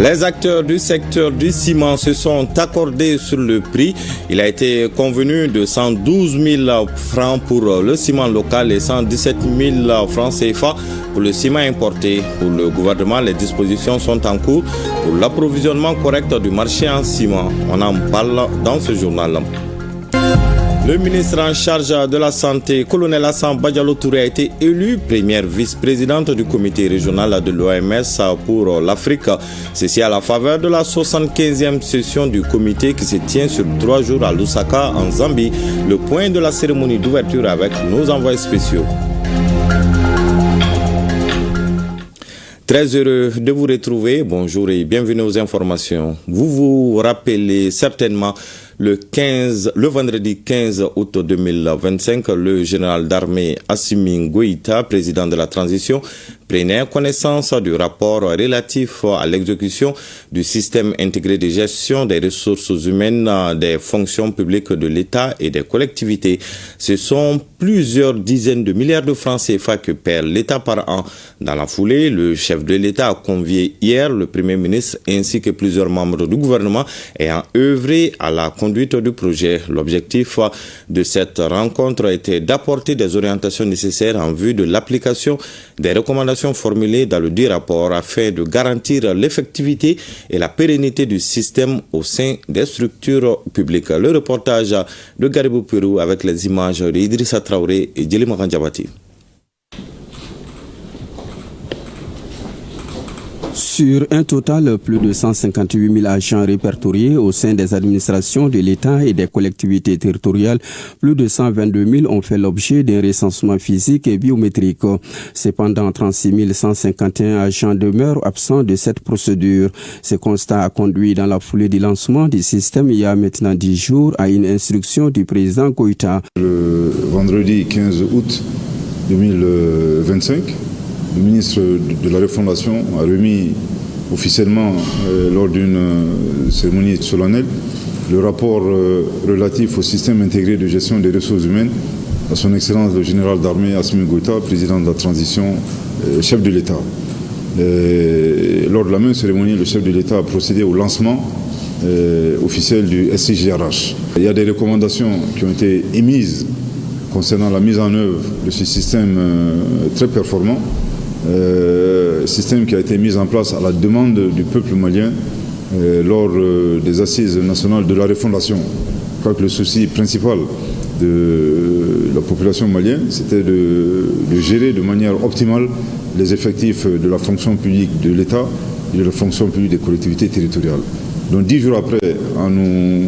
Les acteurs du secteur du ciment se sont accordés sur le prix. Il a été convenu de 112 000 francs pour le ciment local et 117 000 francs CFA pour le ciment importé. Pour le gouvernement, les dispositions sont en cours pour l'approvisionnement correct du marché en ciment. On en parle dans ce journal. Le ministre en charge de la Santé, colonel Hassan Badialo Touré, a été élu première vice-présidente du comité régional de l'OMS pour l'Afrique. Ceci à la faveur de la 75e session du comité qui se tient sur 3 jours à Lusaka, en Zambie. Le point de la cérémonie d'ouverture avec nos envoyés spéciaux. Très heureux de vous retrouver. Bonjour et bienvenue aux informations. Vous vous rappelez certainement le vendredi 15 août 2025, le général d'armée Assimi Goïta, président de la transition, prenait connaissance du rapport relatif à l'exécution du système intégré de gestion des ressources humaines des fonctions publiques de l'État et des collectivités. Ce sont plusieurs dizaines de milliards de francs CFA que perd l'État par an. Dans la foulée, le chef de l'État a convié hier le Premier ministre ainsi que plusieurs membres du gouvernement ayant œuvré à la conduite du projet. L'objectif de cette rencontre était d'apporter des orientations nécessaires en vue de l'application des recommandations formulées dans le dit rapport afin de garantir l'effectivité et la pérennité du système au sein des structures publiques. Le reportage de Garibou Pérou avec les images d'Idrissa Traoré et Djelima Randjabati. Sur un total, plus de 158 000 agents répertoriés au sein des administrations de l'État et des collectivités territoriales, plus de 122 000 ont fait l'objet d'un recensement physique et biométrique. Cependant, 36 151 agents demeurent absents de cette procédure. Ce constat a conduit dans la foulée du lancement du système il y a maintenant 10 jours à une instruction du président Goïta. Le vendredi 15 août 2025, le ministre de la Refondation a remis officiellement, lors d'une cérémonie solennelle, le rapport relatif au système intégré de gestion des ressources humaines à son Excellence le général d'armée Assimi Goïta, président de la transition, chef de l'État. Lors de la même cérémonie, le chef de l'État a procédé au lancement officiel du SIGRH. Il y a des recommandations qui ont été émises concernant la mise en œuvre de ce système très performant. Système qui a été mis en place à la demande du peuple malien lors des assises nationales de la refondation. Je crois que le souci principal de la population malienne, c'était de gérer de manière optimale les effectifs de la fonction publique de l'État et de la fonction publique des collectivités territoriales. Donc 10 jours après, en nous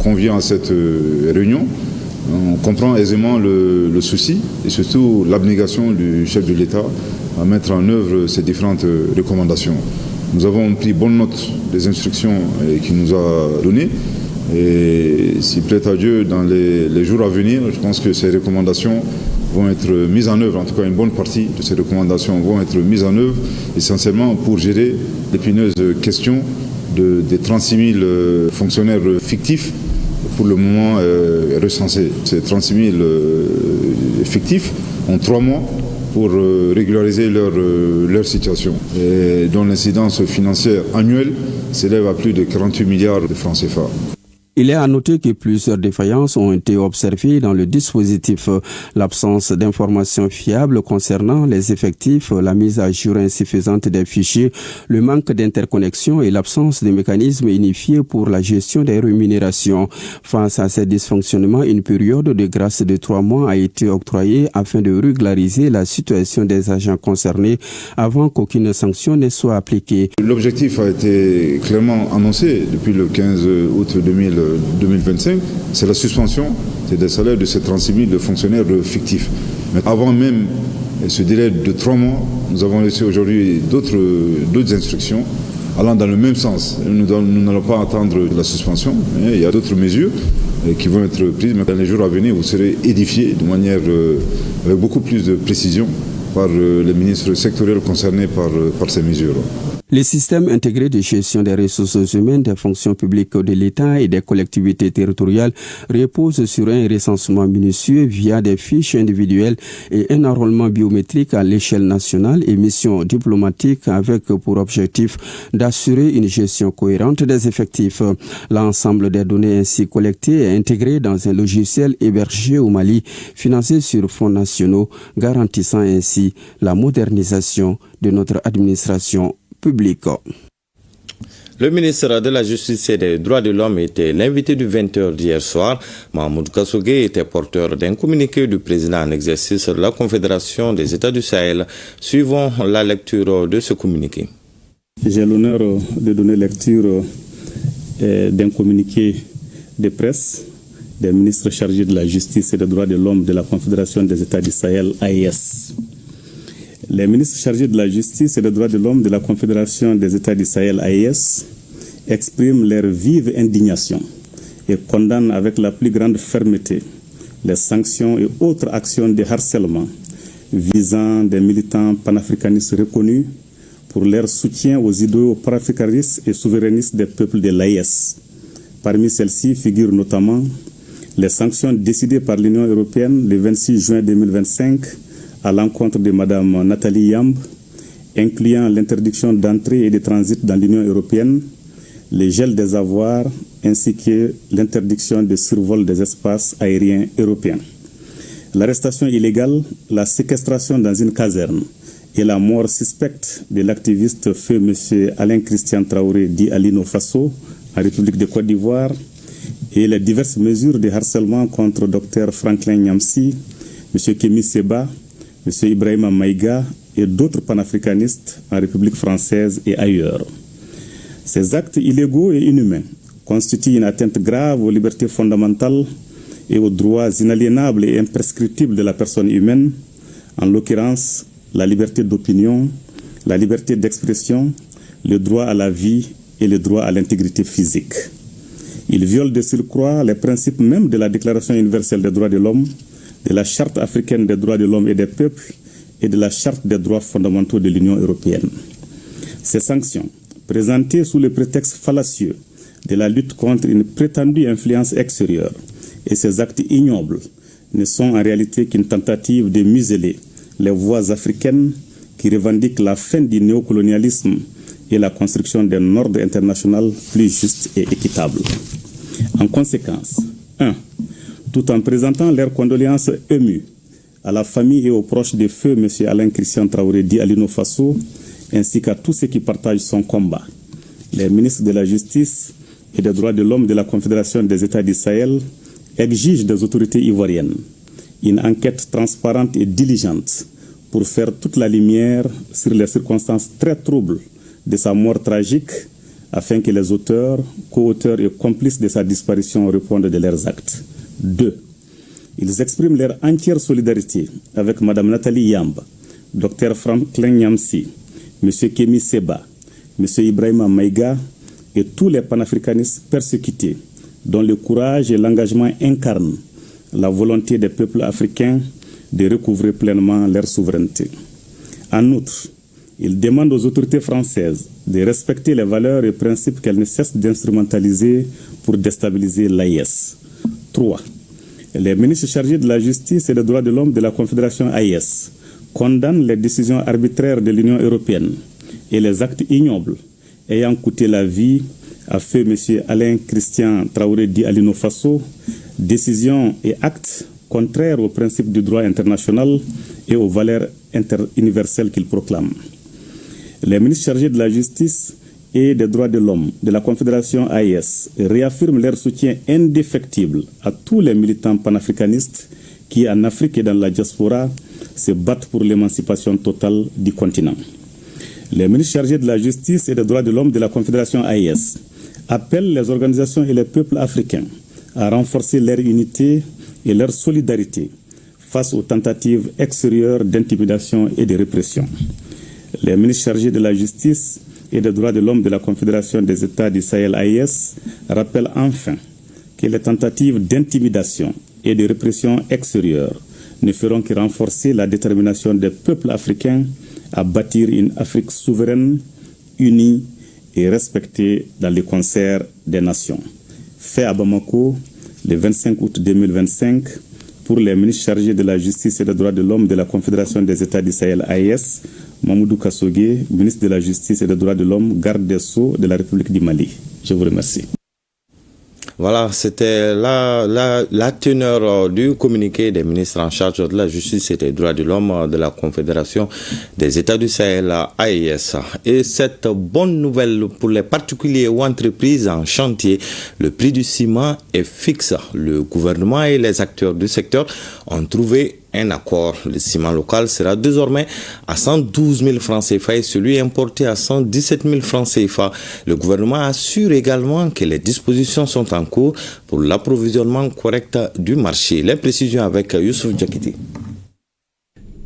conviant à cette réunion, on comprend aisément le souci et surtout l'abnégation du chef de l'État à mettre en œuvre ces différentes recommandations. Nous avons pris bonne note des instructions qu'il nous a données et s'il plaît à Dieu, dans les jours à venir, je pense que ces recommandations vont être mises en œuvre, en tout cas une bonne partie de ces recommandations vont être mises en œuvre essentiellement pour gérer l'épineuse question des 36 000 fonctionnaires fictifs pour le moment recensés. Ces 36 000 fictifs ont 3 mois pour régulariser leur situation, et dont l'incidence financière annuelle s'élève à plus de 48 milliards de francs CFA. Il est à noter que plusieurs défaillances ont été observées dans le dispositif. L'absence d'informations fiables concernant les effectifs, la mise à jour insuffisante des fichiers, le manque d'interconnexion et l'absence de mécanismes unifiés pour la gestion des rémunérations. Face à ces dysfonctionnements, une période de grâce de 3 mois a été octroyée afin de régulariser la situation des agents concernés avant qu'aucune sanction ne soit appliquée. L'objectif a été clairement annoncé depuis le 15 août 2025, c'est la suspension des salaires de ces 36 000 fonctionnaires fictifs. Mais avant même ce délai de 3 mois, nous avons reçu aujourd'hui d'autres instructions allant dans le même sens. Nous n'allons pas attendre la suspension, mais il y a d'autres mesures qui vont être prises. Mais dans les jours à venir, vous serez édifiés de manière avec beaucoup plus de précision par les ministres sectoriels concernés par ces mesures. Les systèmes intégrés de gestion des ressources humaines des fonctions publiques de l'État et des collectivités territoriales reposent sur un recensement minutieux via des fiches individuelles et un enrôlement biométrique à l'échelle nationale et missions diplomatiques avec pour objectif d'assurer une gestion cohérente des effectifs. L'ensemble des données ainsi collectées est intégré dans un logiciel hébergé au Mali, financé sur fonds nationaux, garantissant ainsi la modernisation de notre administration public. Le ministre de la Justice et des Droits de l'Homme était l'invité du 20h d'hier soir. Mahmoud Kassogué était porteur d'un communiqué du président en exercice de la Confédération des États du Sahel. Suivons la lecture de ce communiqué. J'ai l'honneur de donner lecture d'un communiqué de presse des ministres chargés de la Justice et des Droits de l'Homme de la Confédération des États du Sahel, AES. Les ministres chargés de la Justice et des Droits de l'Homme de la Confédération des États du Sahel, AES, expriment leur vive indignation et condamnent avec la plus grande fermeté les sanctions et autres actions de harcèlement visant des militants panafricanistes reconnus pour leur soutien aux idéaux panafricanistes et souverainistes des peuples de l'AES. Parmi celles-ci figurent notamment les sanctions décidées par l'Union européenne le 26 juin 2025 à l'encontre de Mme Nathalie Yamb, incluant l'interdiction d'entrée et de transit dans l'Union européenne, le gel des avoirs ainsi que l'interdiction de survol des espaces aériens européens. L'arrestation illégale, la séquestration dans une caserne et la mort suspecte de l'activiste feu M. Alain Christian Traoré dit Alino Faso en République de Côte d'Ivoire et les diverses mesures de harcèlement contre Dr Franklin Nyamsi, M. Kémy Seba, M. Ibrahima Maïga et d'autres panafricanistes en République française et ailleurs. Ces actes illégaux et inhumains constituent une atteinte grave aux libertés fondamentales et aux droits inaliénables et imprescriptibles de la personne humaine, en l'occurrence la liberté d'opinion, la liberté d'expression, le droit à la vie et le droit à l'intégrité physique. Ils violent de surcroît les principes même de la Déclaration universelle des droits de l'homme, de la Charte africaine des droits de l'homme et des peuples et de la Charte des droits fondamentaux de l'Union européenne. Ces sanctions, présentées sous le prétexte fallacieux de la lutte contre une prétendue influence extérieure, et ces actes ignobles ne sont en réalité qu'une tentative de museler les voix africaines qui revendiquent la fin du néocolonialisme et la construction d'un ordre international plus juste et équitable. En conséquence, 1. Tout en présentant leurs condoléances émues à la famille et aux proches de feu M. Alain Christian Traoré dit Alino Faso, ainsi qu'à tous ceux qui partagent son combat. Les ministres de la Justice et des Droits de l'Homme de la Confédération des États du Sahel exigent des autorités ivoiriennes une enquête transparente et diligente pour faire toute la lumière sur les circonstances très troubles de sa mort tragique, afin que les auteurs, co-auteurs et complices de sa disparition répondent de leurs actes. 2. Ils expriment leur entière solidarité avec Mme Nathalie Yamb, Dr Franklin Nyamsi, M. Kémy Seba, M. Ibrahima Maïga et tous les panafricanistes persécutés, dont le courage et l'engagement incarnent la volonté des peuples africains de recouvrer pleinement leur souveraineté. En outre, ils demandent aux autorités françaises de respecter les valeurs et principes qu'elles ne cessent d'instrumentaliser pour déstabiliser l'AES. 3. Les ministres chargés de la Justice et des Droits de l'Homme de la Confédération AES condamnent les décisions arbitraires de l'Union européenne et les actes ignobles ayant coûté la vie à feu M. Alain Christian Traoré dit Alino Faso, décisions et actes contraires aux principes du droit international et aux valeurs universelles qu'il proclame. Les ministres chargés de la Justice et des Droits de l'Homme de la Confédération AES réaffirment leur soutien indéfectible à tous les militants panafricanistes qui, en Afrique et dans la diaspora, se battent pour l'émancipation totale du continent. Les ministres chargés de la Justice et des Droits de l'Homme de la Confédération AES appellent les organisations et les peuples africains à renforcer leur unité et leur solidarité face aux tentatives extérieures d'intimidation et de répression. Les ministres chargés de la Justice et des Droits de l'Homme de la Confédération des États du Sahel AES rappellent enfin que les tentatives d'intimidation et de répression extérieure ne feront que renforcer la détermination des peuples africains à bâtir une Afrique souveraine, unie et respectée dans le concert des nations. Fait à Bamako le 25 août 2025 pour les ministres chargés de la justice et des droits de l'homme de la Confédération des États du Sahel AES, Mamoudou Kassogué, ministre de la Justice et des droits de l'homme, garde des Sceaux de la République du Mali. Je vous remercie. Voilà, c'était la teneur du communiqué des ministres en charge de la justice et des droits de l'homme de la Confédération des États du Sahel, AES. Et cette bonne nouvelle pour les particuliers ou entreprises en chantier, le prix du ciment est fixe. Le gouvernement et les acteurs du secteur ont trouvé un accord. Le ciment local sera désormais à 112 000 francs CFA et celui importé à 117 000 francs CFA. Le gouvernement assure également que les dispositions sont en cours pour l'approvisionnement correct du marché. Les précisions avec Youssouf Diakité.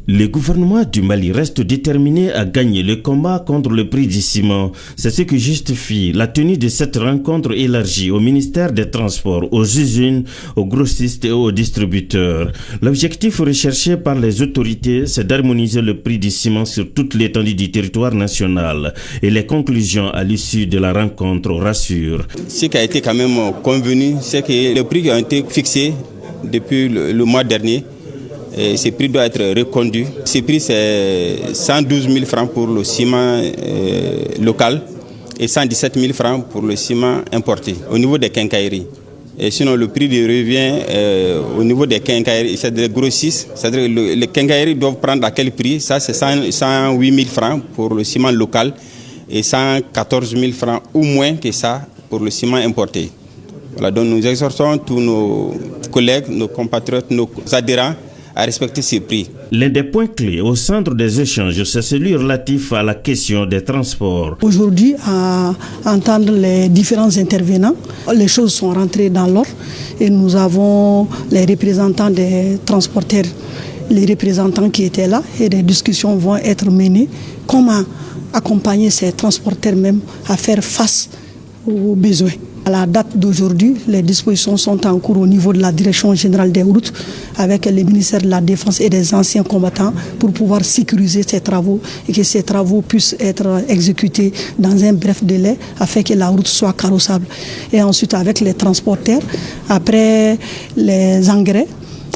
Le gouvernement du Mali reste déterminé à gagner le combat contre le prix du ciment. C'est ce qui justifie la tenue de cette rencontre élargie au ministère des Transports, aux usines, aux grossistes et aux distributeurs. L'objectif recherché par les autorités, c'est d'harmoniser le prix du ciment sur toute l'étendue du territoire national. Et les conclusions à l'issue de la rencontre rassurent. Ce qui a été quand même convenu, c'est que le prix qui a été fixé depuis le mois dernier, et ce prix doit être reconduit. Ce prix, c'est 112 000 francs pour le ciment local et 117 000 francs pour le ciment importé au niveau des quincailleries. Et sinon, le prix de revient au niveau des quincailleries, c'est des grossistes. C'est-à-dire que les quincailleries doivent prendre à quel prix? Ça, c'est 108 000 francs pour le ciment local et 114 000 francs ou moins que ça pour le ciment importé. Voilà, donc nous exhortons tous nos collègues, nos compatriotes, nos adhérents à respecter ces prix. L'un des points clés au centre des échanges, c'est celui relatif à la question des transports. Aujourd'hui, à entendre les différents intervenants, les choses sont rentrées dans l'ordre et nous avons les représentants des transporteurs, les représentants qui étaient là et des discussions vont être menées. Comment accompagner ces transporteurs même à faire face aux besoins. À la date d'aujourd'hui, les dispositions sont en cours au niveau de la Direction générale des routes avec les ministères de la Défense et des anciens combattants pour pouvoir sécuriser ces travaux et que ces travaux puissent être exécutés dans un bref délai afin que la route soit carrossable. Et ensuite avec les transporteurs, après les engrais,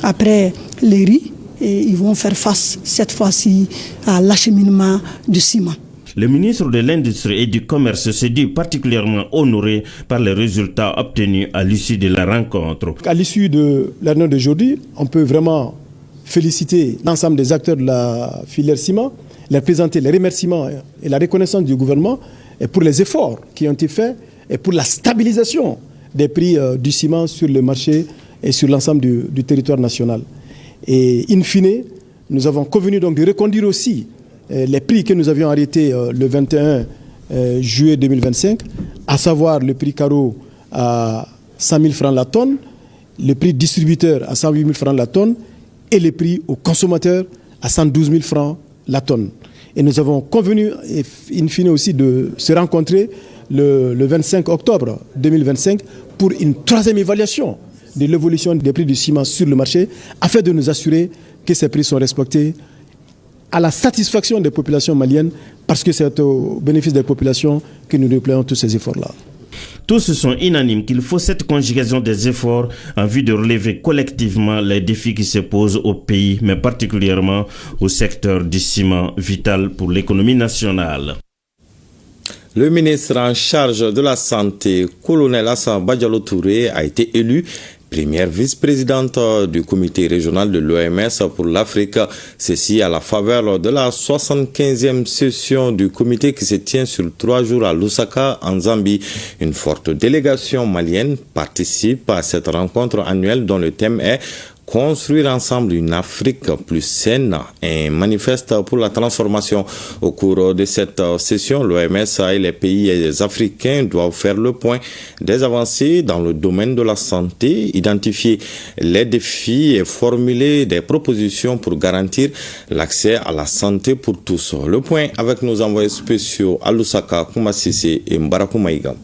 après les riz, et ils vont faire face cette fois-ci à l'acheminement du ciment. Le ministre de l'Industrie et du Commerce se dit particulièrement honoré par les résultats obtenus à l'issue de la rencontre. À l'issue de la réunion d'aujourd'hui, on peut vraiment féliciter l'ensemble des acteurs de la filière ciment, leur présenter les remerciements et la reconnaissance du gouvernement et pour les efforts qui ont été faits et pour la stabilisation des prix du ciment sur le marché et sur l'ensemble du territoire national. Et in fine, nous avons convenu donc de reconduire aussi les prix que nous avions arrêtés le 21 juillet 2025, à savoir le prix carreau à 100 000 francs la tonne, le prix distributeur à 108 000 francs la tonne et le prix aux consommateurs à 112 000 francs la tonne. Et nous avons convenu, in fine aussi, de se rencontrer le 25 octobre 2025 pour une troisième évaluation de l'évolution des prix du ciment sur le marché afin de nous assurer que ces prix sont respectés à la satisfaction des populations maliennes, parce que c'est au bénéfice des populations que nous déployons tous ces efforts-là. Tous sont unanimes qu'il faut cette conjugaison des efforts en vue de relever collectivement les défis qui se posent au pays, mais particulièrement au secteur du ciment vital pour l'économie nationale. Le ministre en charge de la Santé, colonel Hassan Badialo Touré, a été élu première vice-présidente du comité régional de l'OMS pour l'Afrique, ceci à la faveur de la 75e session du comité qui se tient sur 3 jours à Lusaka, en Zambie. Une forte délégation malienne participe à cette rencontre annuelle dont le thème est construire ensemble une Afrique plus saine, un manifeste pour la transformation. Au cours de cette session, l'OMS et les pays africains doivent faire le point des avancées dans le domaine de la santé, identifier les défis et formuler des propositions pour garantir l'accès à la santé pour tous. Le point avec nos envoyés spéciaux à Lusaka, Koumassissé et Mbarakou Maïga.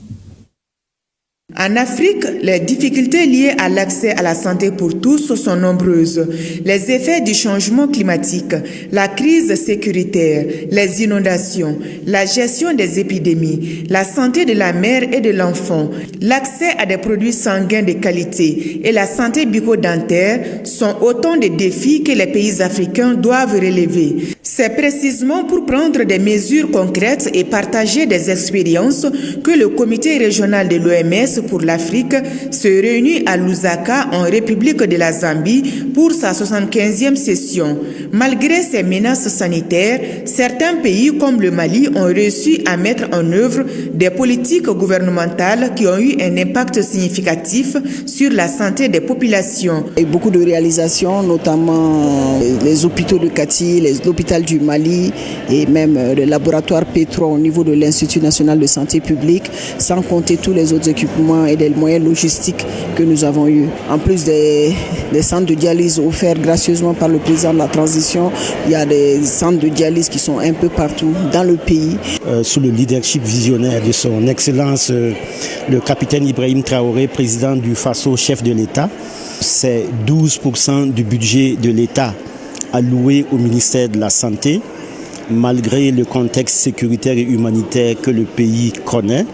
En Afrique, les difficultés liées à l'accès à la santé pour tous sont nombreuses. Les effets du changement climatique, la crise sécuritaire, les inondations, la gestion des épidémies, la santé de la mère et de l'enfant, l'accès à des produits sanguins de qualité et la santé bucco-dentaire sont autant de défis que les pays africains doivent relever. C'est précisément pour prendre des mesures concrètes et partager des expériences que le comité régional de l'OMS pour l'Afrique se réunit à Lusaka en République de la Zambie pour sa 75e session. Malgré ces menaces sanitaires, certains pays comme le Mali ont réussi à mettre en œuvre des politiques gouvernementales qui ont eu un impact significatif sur la santé des populations. Il y a beaucoup de réalisations, notamment les hôpitaux de Kati, l'hôpital du Mali et même le laboratoire Petro au niveau de l'Institut national de santé publique, sans compter tous les autres équipements et des moyens logistiques que nous avons eus. En plus des centres de dialyse offerts gracieusement par le président de la transition, il y a des centres de dialyse qui sont un peu partout dans le pays. Sous le leadership visionnaire de son Excellence, le capitaine Ibrahim Traoré, président du Faso, chef de l'État, c'est 12% du budget de l'État alloué au ministère de la Santé, malgré le contexte sécuritaire et humanitaire que le pays connaît.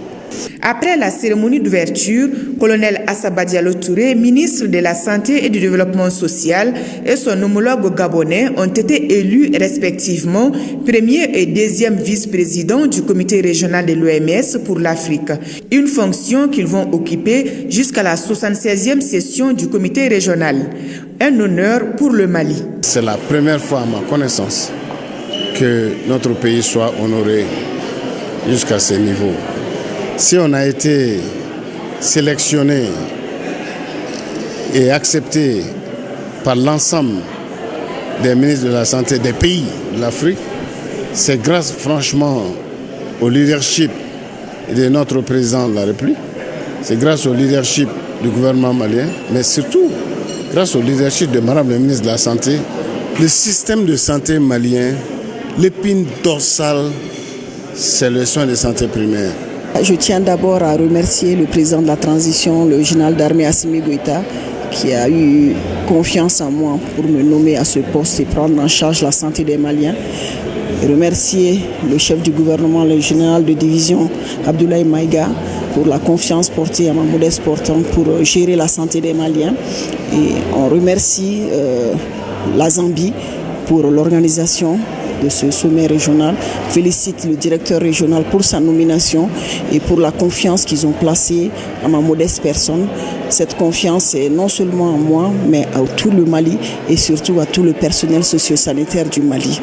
Après la cérémonie d'ouverture, colonel Assaba Diallo Touré, ministre de la Santé et du Développement social, et son homologue gabonais ont été élus respectivement premier et deuxième vice-président du comité régional de l'OMS pour l'Afrique, une fonction qu'ils vont occuper jusqu'à la 76e session du comité régional. Un honneur pour le Mali. C'est la première fois à ma connaissance que notre pays soit honoré jusqu'à ce niveau. Si on a été sélectionné et accepté par l'ensemble des ministres de la Santé des pays de l'Afrique, c'est grâce franchement au leadership de notre président de la République, c'est grâce au leadership du gouvernement malien, mais surtout grâce au leadership de Madame la ministre de la Santé. Le système de santé malien, l'épine dorsale, c'est le soin de santé primaire. Je tiens d'abord à remercier le président de la transition, le général d'armée Assimi Goïta, qui a eu confiance en moi pour me nommer à ce poste et prendre en charge la santé des Maliens. Et remercier le chef du gouvernement, le général de division Abdoulaye Maïga, pour la confiance portée à ma modeste portante pour gérer la santé des Maliens. Et on remercie la Zambie pour l'organisation de ce sommet régional. Félicite le directeur régional pour sa nomination et pour la confiance qu'ils ont placée à ma modeste personne. Cette confiance est non seulement à moi, mais à tout le Mali et surtout à tout le personnel socio-sanitaire du Mali.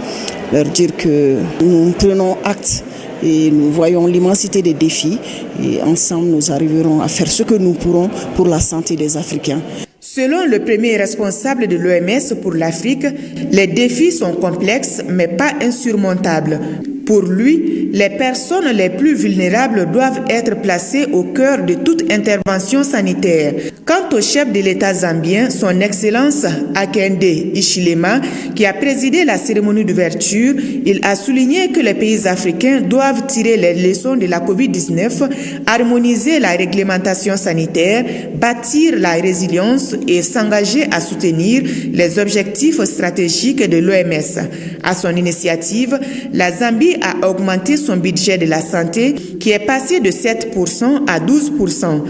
Leur dire que nous prenons acte et nous voyons l'immensité des défis et ensemble nous arriverons à faire ce que nous pourrons pour la santé des Africains. Selon le premier responsable de l'OMS pour l'Afrique, les défis sont complexes mais pas insurmontables. Pour lui, les personnes les plus vulnérables doivent être placées au cœur de toute intervention sanitaire. Quant au chef de l'État zambien, son Excellence Hakainde Hichilema, qui a présidé la cérémonie d'ouverture, il a souligné que les pays africains doivent tirer les leçons de la COVID-19, harmoniser la réglementation sanitaire, bâtir la résilience et s'engager à soutenir les objectifs stratégiques de l'OMS. À son initiative, la Zambie a augmenté son budget de la santé qui est passé de 7% à 12%.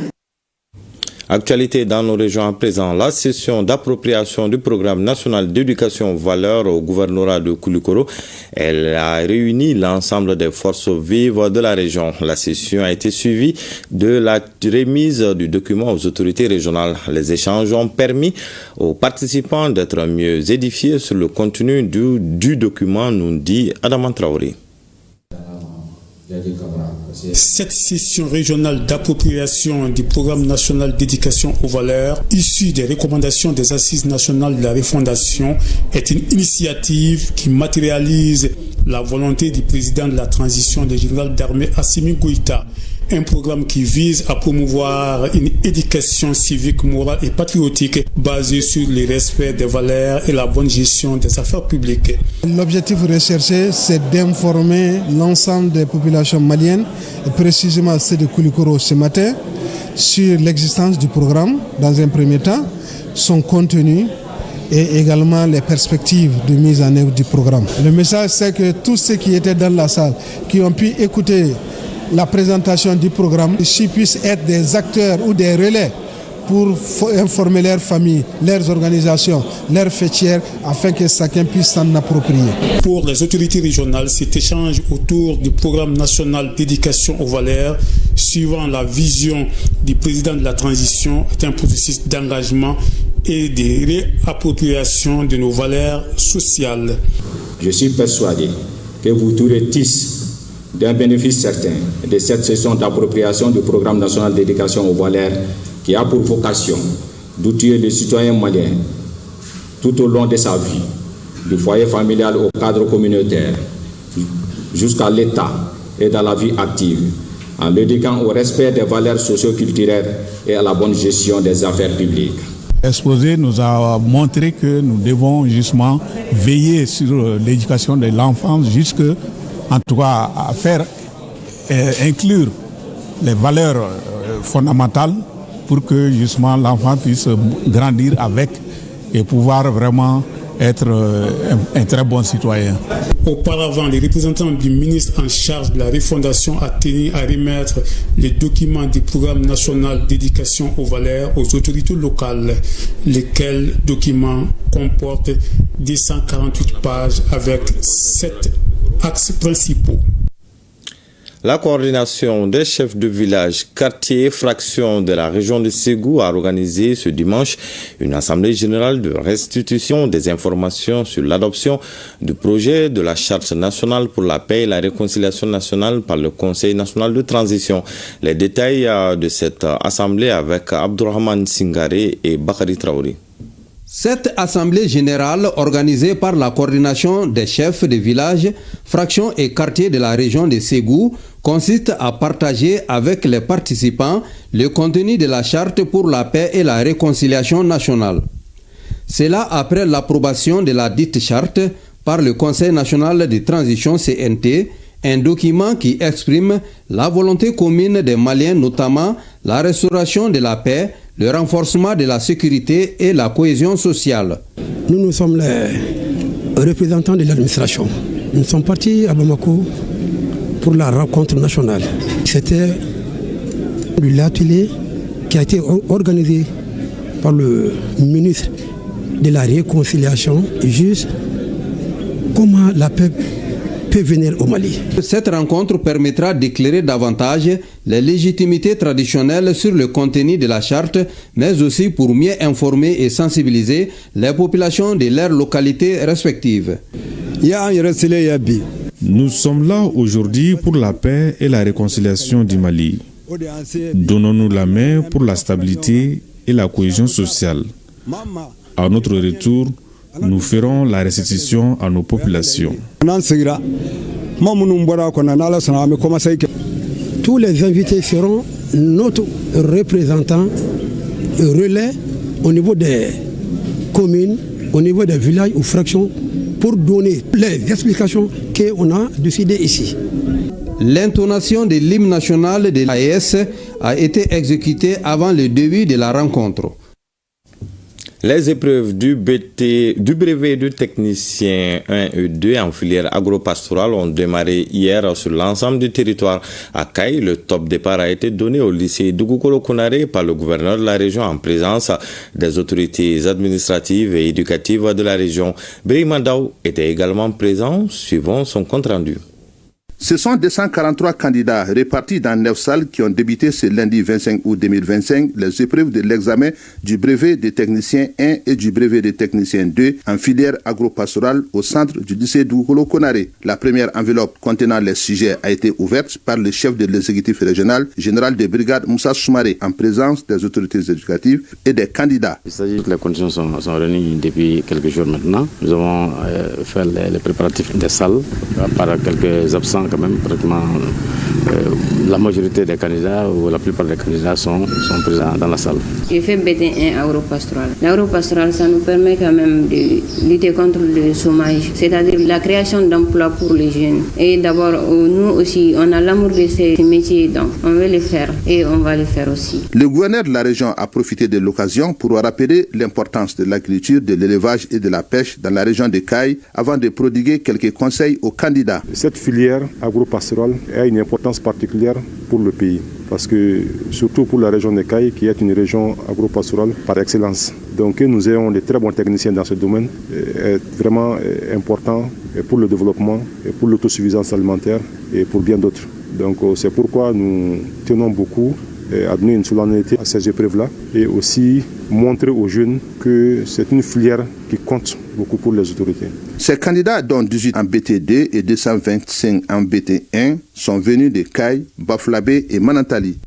Actualité dans nos régions à présent, la session d'appropriation du programme national d'éducation aux valeurs au gouvernorat de Koulikoro. Elle a réuni l'ensemble des forces vives de la région. La session a été suivie de la remise du document aux autorités régionales. Les échanges ont permis aux participants d'être mieux édifiés sur le contenu du document, nous dit Adama Traoré. Cette session régionale d'appropriation du programme national d'éducation aux valeurs, issue des recommandations des assises nationales de la refondation, est une initiative qui matérialise la volonté du président de la transition, le général d'armée Assimi Goïta. Un programme qui vise à promouvoir une éducation civique, morale et patriotique basée sur le respect des valeurs et la bonne gestion des affaires publiques. L'objectif recherché, c'est d'informer l'ensemble des populations maliennes, et précisément celles de Koulikoro ce matin, sur l'existence du programme dans un premier temps, son contenu et également les perspectives de mise en œuvre du programme. Le message, c'est que tous ceux qui étaient dans la salle, qui ont pu écouter la présentation du programme, puissent être des acteurs ou des relais pour informer leurs familles, leurs organisations, leurs fêtières, afin que chacun puisse s'en approprier. Pour les autorités régionales, cet échange autour du programme national d'éducation aux valeurs, suivant la vision du président de la transition, est un processus d'engagement et de réappropriation de nos valeurs sociales. Je suis persuadé que vous tourez tous d'un bénéfice certain de cette session d'appropriation du programme national d'éducation aux valeurs qui a pour vocation d'outiller le citoyen malien tout au long de sa vie, du foyer familial au cadre communautaire, jusqu'à l'État et dans la vie active, en l'éduquant au respect des valeurs socio-culturelles et à la bonne gestion des affaires publiques. L'exposé nous a montré que nous devons justement veiller sur l'éducation de l'enfance, jusque, en tout cas, à faire inclure les valeurs fondamentales pour que justement l'enfant puisse grandir avec et pouvoir vraiment être un très bon citoyen. Auparavant, les représentants du ministre en charge de la refondation a tenu à remettre les documents du programme national d'éducation aux valeurs aux autorités locales, lesquels documents comportent 248 pages avec 7 axes principaux. La coordination des chefs de village, quartier, fraction de la région de Ségou a organisé ce dimanche une assemblée générale de restitution des informations sur l'adoption du projet de la Charte nationale pour la paix et la réconciliation nationale par le Conseil national de transition. Les détails de cette assemblée avec Abdourahmane Singaré et Bakari Traoré. Cette assemblée générale organisée par la coordination des chefs de village, fractions et quartiers de la région de Ségou consiste à partager avec les participants le contenu de la charte pour la paix et la réconciliation nationale. Cela après l'approbation de la dite charte par le Conseil national de transition CNT, un document qui exprime la volonté commune des Maliens, notamment la restauration de la paix, le renforcement de la sécurité et la cohésion sociale. Nous sommes les représentants de l'administration. Nous sommes partis à Bamako pour la rencontre nationale. C'était l'atelier qui a été organisé par le ministre de la Réconciliation, juste comment la paix peut venir au Mali. Cette rencontre permettra d'éclairer davantage les légitimités traditionnelles sur le contenu de la charte, mais aussi pour mieux informer et sensibiliser les populations de leurs localités respectives. Nous sommes là aujourd'hui pour la paix et la réconciliation du Mali. Donnons-nous la main pour la stabilité et la cohésion sociale. À notre retour, nous ferons la restitution à nos populations. Tous les invités seront notre représentant relais au niveau des communes, au niveau des villages ou fractions pour donner les explications qu'on a décidées ici. L'intonation de l'hymne national de l'AES a été exécutée avant le début de la rencontre. Les épreuves du brevet de technicien 1 et 2 en filière agro-pastorale ont démarré hier sur l'ensemble du territoire. À Caille, le top départ a été donné au lycée Dougoukouro Konaré par le gouverneur de la région en présence des autorités administratives et éducatives de la région. Bérimandaou était également présent, suivant son compte-rendu. Ce sont 243 candidats répartis dans 9 salles qui ont débuté ce lundi 25 août 2025 les épreuves de l'examen du brevet de technicien 1 et du brevet de technicien 2 en filière agro-pastorale au centre du lycée Dougoukouro Konaré. La première enveloppe contenant les sujets a été ouverte par le chef de l'exécutif régional, général de brigade Moussa Soumaré, en présence des autorités éducatives et des candidats. Il s'agit que les conditions sont réunies depuis quelques jours maintenant. Nous avons fait les préparatifs des salles par quelques absents quand même, pratiquement la majorité des candidats ou la plupart des candidats sont présents dans la salle. J'ai fait BT1 agropastoral. L'agropastoral, ça nous permet quand même de lutter contre le chômage, c'est-à-dire la création d'emplois pour les jeunes. Et d'abord, nous aussi, on a l'amour de ces métiers, donc on veut les faire et on va les faire aussi. Le gouverneur de la région a profité de l'occasion pour rappeler l'importance de l'agriculture, de l'élevage et de la pêche dans la région de Caille avant de prodiguer quelques conseils aux candidats. Cette filière agro-pastorale a une importance particulière pour le pays, parce que surtout pour la région de Caille, qui est une région agro-pastorale par excellence. Donc nous ayons de très bons techniciens dans ce domaine est vraiment important pour le développement, et pour l'autosuffisance alimentaire et pour bien d'autres. Donc c'est pourquoi nous tenons beaucoup à donner une solennité à ces épreuves-là et aussi montrer aux jeunes que c'est une filière qui compte beaucoup pour les autorités. Ces candidats, dont 18 en BT2 et 225 en BT1, sont venus de Caille, Baflabé et Manantali.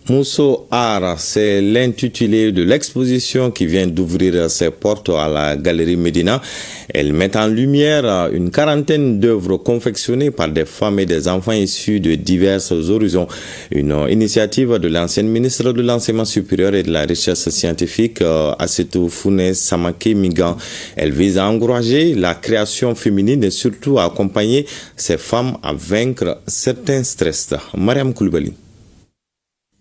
Mousso Art, c'est l'intitulé de l'exposition qui vient d'ouvrir ses portes à la Galerie Médina. Elle met en lumière une quarantaine d'œuvres confectionnées par des femmes et des enfants issus de divers horizons. Une initiative de l'ancienne ministre de l'Enseignement supérieur et de la Recherche scientifique, Assetou Founé Samake Migan. Elle vise à encourager la création féminine et surtout à accompagner ces femmes à vaincre certains stress. Mariam Koulibaly.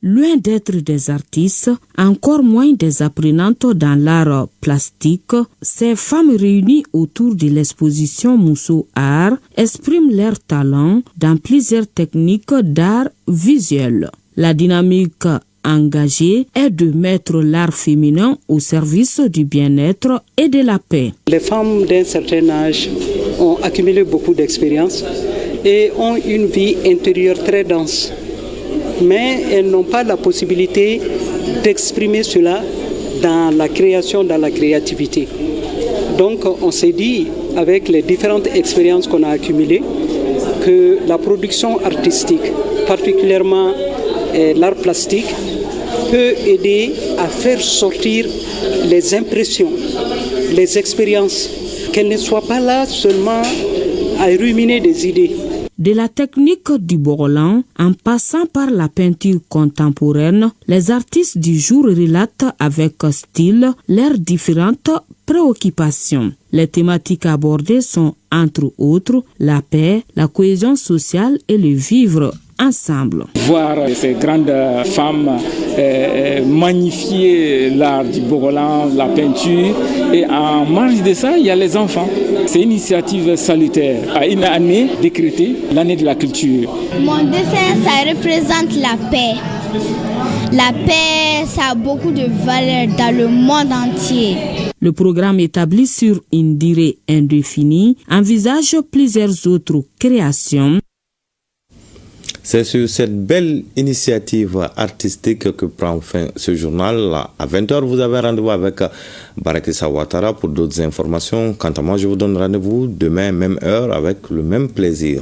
Loin d'être des artistes, encore moins des apprenantes dans l'art plastique, ces femmes réunies autour de l'exposition Mousso Art expriment leur talent dans plusieurs techniques d'art visuel. La dynamique engagée est de mettre l'art féminin au service du bien-être et de la paix. Les femmes d'un certain âge ont accumulé beaucoup d'expérience et ont une vie intérieure très dense. Mais elles n'ont pas la possibilité d'exprimer cela dans la création, dans la créativité. Donc on s'est dit, avec les différentes expériences qu'on a accumulées, que la production artistique, particulièrement l'art plastique, peut aider à faire sortir les impressions, les expériences, qu'elles ne soient pas là seulement à ruminer des idées. De la technique du Borolan, en passant par la peinture contemporaine, les artistes du jour relatent avec style leurs différentes préoccupations. Les thématiques abordées sont, entre autres, la paix, la cohésion sociale et le vivre ensemble. Voir ces grandes femmes magnifier l'art du Borolan, la peinture, et en marge de ça, il y a les enfants. C'est une initiative salutaire. À une année décrétée, l'année de la culture. Mon dessin, ça représente la paix. La paix, ça a beaucoup de valeur dans le monde entier. Le programme établi sur une durée indéfinie envisage plusieurs autres créations. C'est sur cette belle initiative artistique que prend fin ce journal. À 20h, vous avez rendez-vous avec Barakissa Ouattara pour d'autres informations. Quant à moi, je vous donne rendez-vous demain, même heure, avec le même plaisir.